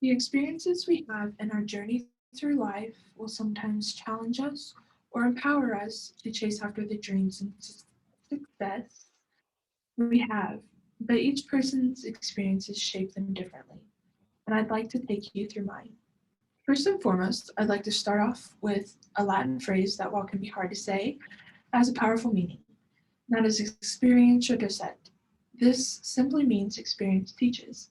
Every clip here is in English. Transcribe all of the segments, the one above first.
The experiences we have in our journey through life will sometimes challenge us or empower us to chase after the dreams and success we have, but each person's experiences shape them differently, and I'd like to take you through mine. First and foremost, I'd like to start off with a Latin phrase that, while can be hard to say, has a powerful meaning. That is experientia docet. This simply means experience teaches.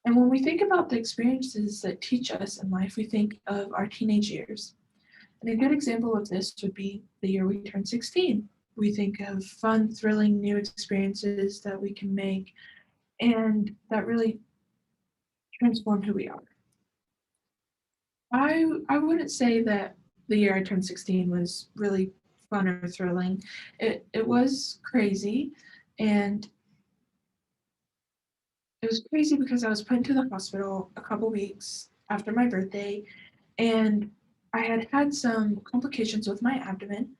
And when we think about the experiences that teach us in life, we think of our teenage years. And a good example of this would be the year we turn 16. We think of fun, thrilling new experiences that we can make and that really transform who we are. I wouldn't say that the year I turned 16 was really fun or thrilling. It was crazy, and it was crazy because I was put into the hospital a couple weeks after my birthday, and I had had some complications with my abdomen.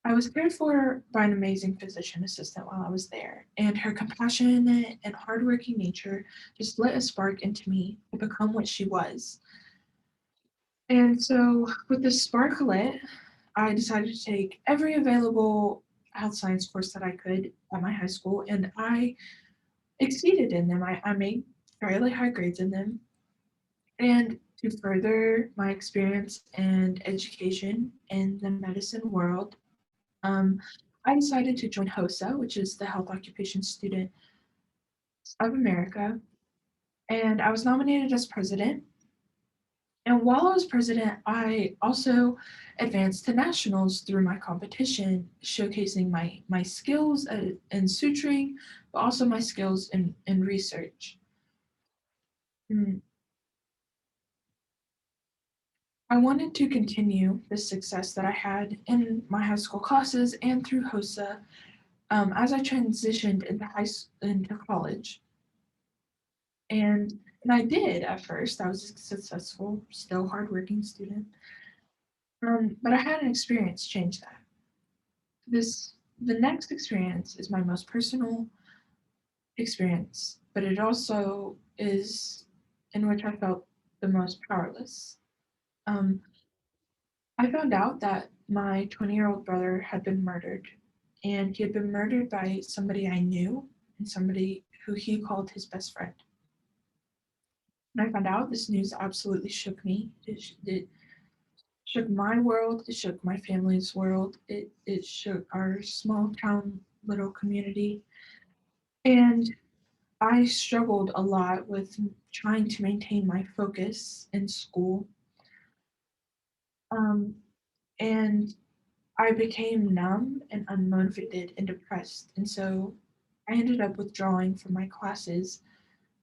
I was cared for by an amazing physician assistant while I was there, and her compassionate and hardworking nature just lit a spark into me to become what she was. And so, with this spark lit, I decided to take every available health science course that I could at my high school, and I exceeded in them. I made fairly high grades in them. And to further my experience and education in the medicine world, um, I decided to join HOSA, which is the Health Occupation Student of America, and I was nominated as president. And while I was president, I also advanced to nationals through my competition, showcasing my skills in suturing, but also my skills in research. Mm, I wanted to continue the success that I had in my high school classes and through HOSA as I transitioned into college. And I did at first. I was a successful, still hardworking student. But I had an experience change that. This the next experience is my most personal experience, but it also is in which I felt the most powerless. Um, I found out that my 20-year-old brother had been murdered, and he had been murdered by somebody I knew and somebody who he called his best friend. When I found out, this news absolutely shook me. It shook my world. It shook my family's world. It shook our small town little community. And I struggled a lot with trying to maintain my focus in school. Um, and I became numb and unmotivated and depressed. And so I ended up withdrawing from my classes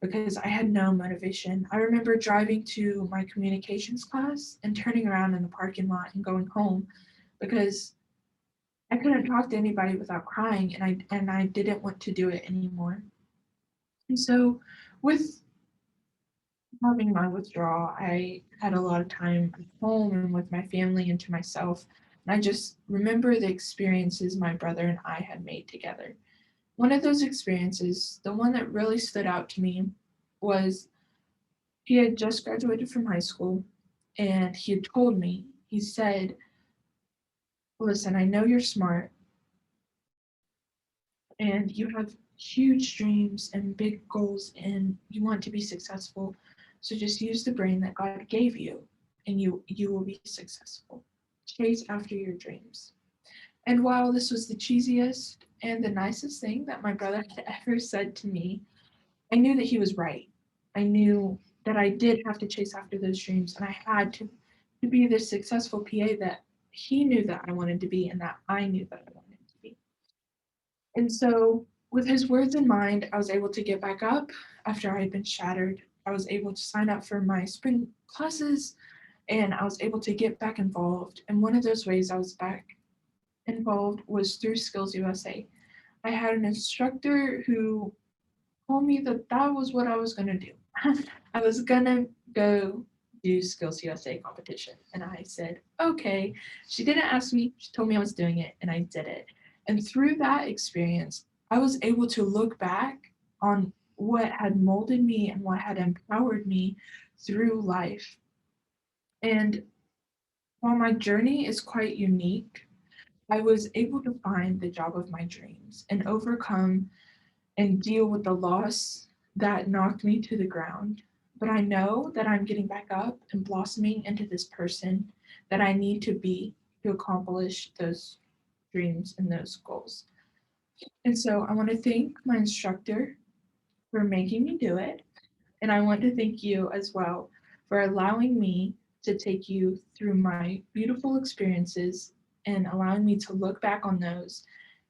because I had no motivation. I remember driving to my communications class and turning around in the parking lot and going home because I couldn't talk to anybody without crying, and I didn't want to do it anymore. And so with having my withdrawal, I had a lot of time at home and with my family and to myself. And I just remember the experiences my brother and I had made together. One of those experiences, the one that really stood out to me, was he had just graduated from high school and he had told me, he said, listen, I know you're smart and you have huge dreams and big goals and you want to be successful. So just use the brain that God gave you and you will be successful. Chase after your dreams. And while this was the cheesiest and the nicest thing that my brother had ever said to me, I knew that he was right. I knew that I did have to chase after those dreams and I had to be the successful PA that he knew that I wanted to be and that I knew that I wanted to be. And so, with his words in mind, I was able to get back up after I had been shattered. I was able to sign up for my spring classes and I was able to get back involved. And one of those ways I was back involved was through Skills USA. I had an instructor who told me that that was what I was going to do. I was going to go do Skills USA competition. And I said, okay. She didn't ask me, she told me I was doing it, and I did it. And through that experience, I was able to look back on what had molded me and what had empowered me through life. And while my journey is quite unique, I was able to find the job of my dreams and overcome and deal with the loss that knocked me to the ground. But I know that I'm getting back up and blossoming into this person that I need to be to accomplish those dreams and those goals. And so I want to thank my instructor for making me do it. And I want to thank you as well for allowing me to take you through my beautiful experiences and allowing me to look back on those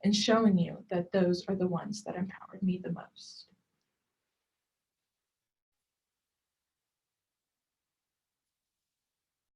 and showing you that those are the ones that empowered me the most.